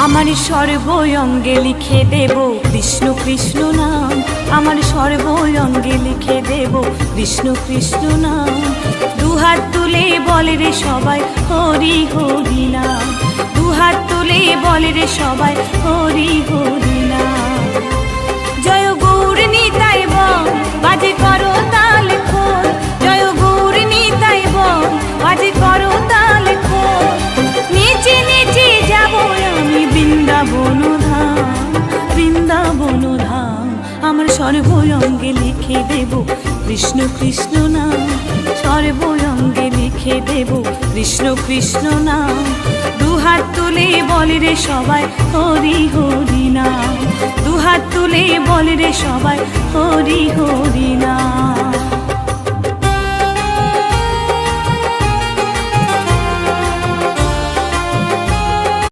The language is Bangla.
আমার সর্বঙ্গে লিখে দেব কৃষ্ণ কৃষ্ণ নাম। আমার সর্বঙ্গে লিখে দেব কৃষ্ণ কৃষ্ণ নাম। দুহাত তুলে বলে রে সবাই হরি হরি নাম। দুহাত তুলে বলে রে সবাই হরি হরি নাম। জয় গৌর নিতাই বল বাজে করো তাল খোল। জয় গৌর নিতাই বল বাজে করো তাল খোল। নেচে নেচে যাব আমি বৃন্দাবন ধাম, বৃন্দাবন ধাম। আমার সর্বঙ্গে লিখে দেব কৃষ্ণ কৃষ্ণ নাম। সর্বঙ্গে লিখে দেব কৃষ্ণ কৃষ্ণ নাম। দুহাত তুলে বলে রে সবাই হরি হরি নাম। দুহাত তুলে বলে রে সবাই হরি হরি নাম।